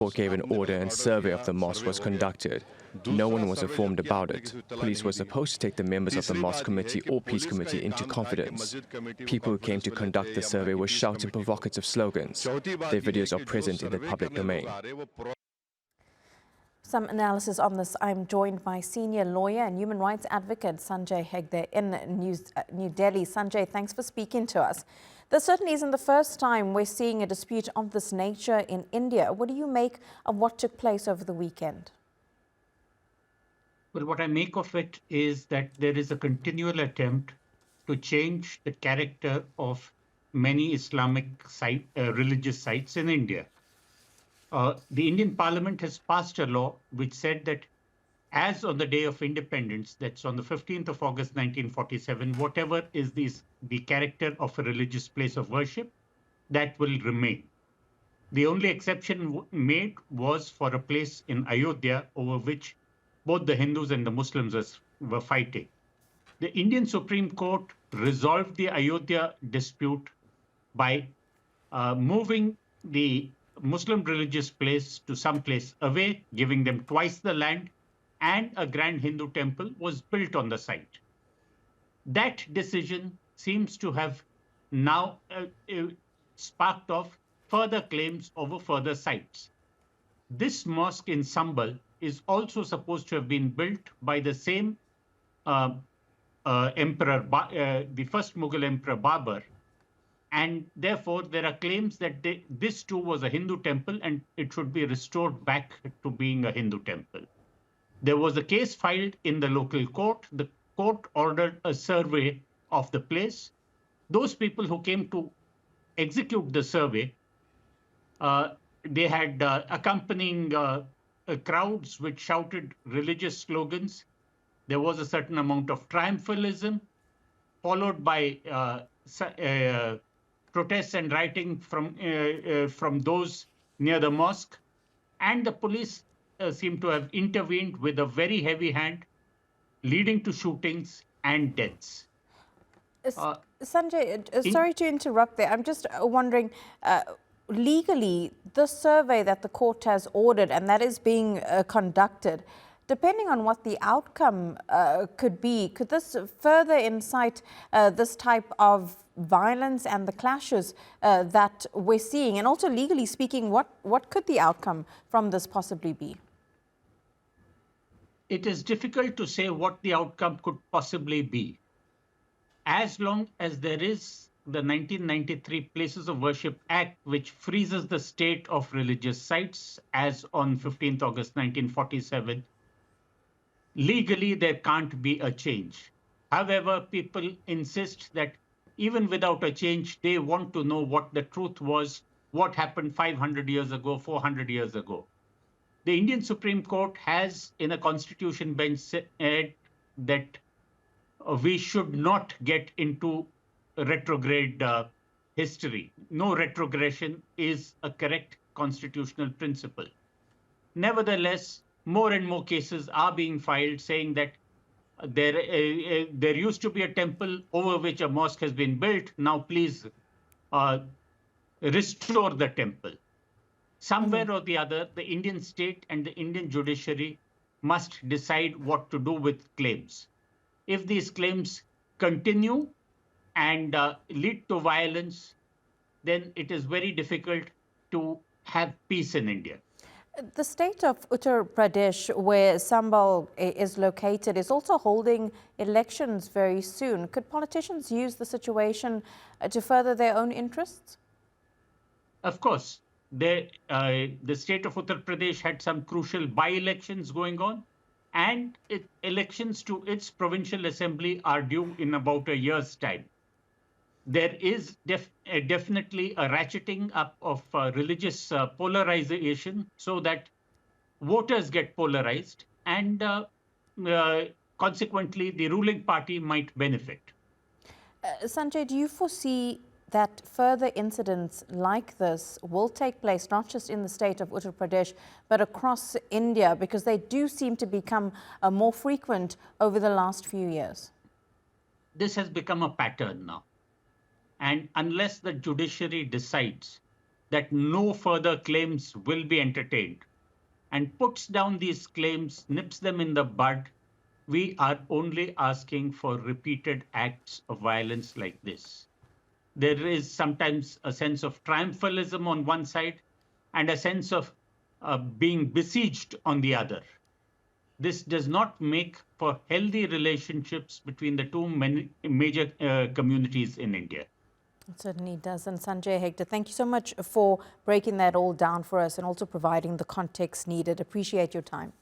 court gave an order and survey of the mosque was conducted. No one was informed about it. Police were supposed to take the members of the mosque committee or peace committee into confidence. People who came to conduct the survey were shouting provocative slogans. Their videos are present in the public domain. Some analysis on this. I'm joined by senior lawyer and human rights advocate Sanjay Hegde in New Delhi. Sanjay, thanks for speaking to us. This certainly isn't the first time we're seeing a dispute of this nature in India. What do you make of what took place over the weekend? Well, what I make of it is that there is a continual attempt to change the character of many Islamic religious sites in India. The Indian Parliament has passed a law which said that as on the day of independence, that's on the 15th of August 1947, whatever is the character of a religious place of worship, that will remain. The only exception made was for a place in Ayodhya over which both the Hindus and the Muslims were fighting. The Indian Supreme Court resolved the Ayodhya dispute by moving the Muslim religious place to some place away, giving them twice the land, and a grand Hindu temple was built on the site. That decision seems to have now sparked off further claims over further sites. This mosque in Sambhal is also supposed to have been built by the same emperor, the first Mughal emperor Babur, and therefore there are claims that this too was a Hindu temple and it should be restored back to being a Hindu temple. There was a case filed in the local court. The court ordered a survey of the place. Those people who came to execute the survey, they had accompanying crowds which shouted religious slogans. There was a certain amount of triumphalism, followed by protests and rioting from those near the mosque, and the police seem to have intervened with a very heavy hand, leading to shootings and deaths. Sanjay, sorry to interrupt there. I'm just wondering, legally, the survey that the court has ordered and that is being conducted, depending on what the outcome could be, could this further incite this type of violence and the clashes that we're seeing? And also, legally speaking, what could the outcome from this possibly be? It is difficult to say what the outcome could possibly be. As long as there is the 1993 Places of Worship Act, which freezes the state of religious sites as on 15th August 1947, legally there can't be a change. However, people insist that even without a change, they want to know what the truth was, what happened 500 years ago, 400 years ago. The Indian Supreme Court has, in a constitution bench, said that we should not get into retrograde history. No retrogression is a correct constitutional principle. Nevertheless, more and more cases are being filed saying that there used to be a temple over which a mosque has been built. Now please restore the temple. Somewhere or the other, the Indian state and the Indian judiciary must decide what to do with claims. If these claims continue and lead to violence, then it is very difficult to have peace in India. The state of Uttar Pradesh, where Sambhal is located, is also holding elections very soon. Could politicians use the situation to further their own interests? Of course. The state of Uttar Pradesh had some crucial by-elections going on, and elections to its provincial assembly are due in about a year's time. There is definitely a ratcheting up of religious polarization so that voters get polarized and consequently the ruling party might benefit. Sanjay, do you foresee that further incidents like this will take place, not just in the state of Uttar Pradesh, but across India, because they do seem to become more frequent over the last few years? This has become a pattern now. And unless the judiciary decides that no further claims will be entertained and puts down these claims, nips them in the bud, we are only asking for repeated acts of violence like this. There is sometimes a sense of triumphalism on one side and a sense of being besieged on the other. This does not make for healthy relationships between the two major communities in India. It certainly does. And Sanjay Hegde, thank you so much for breaking that all down for us and also providing the context needed. Appreciate your time.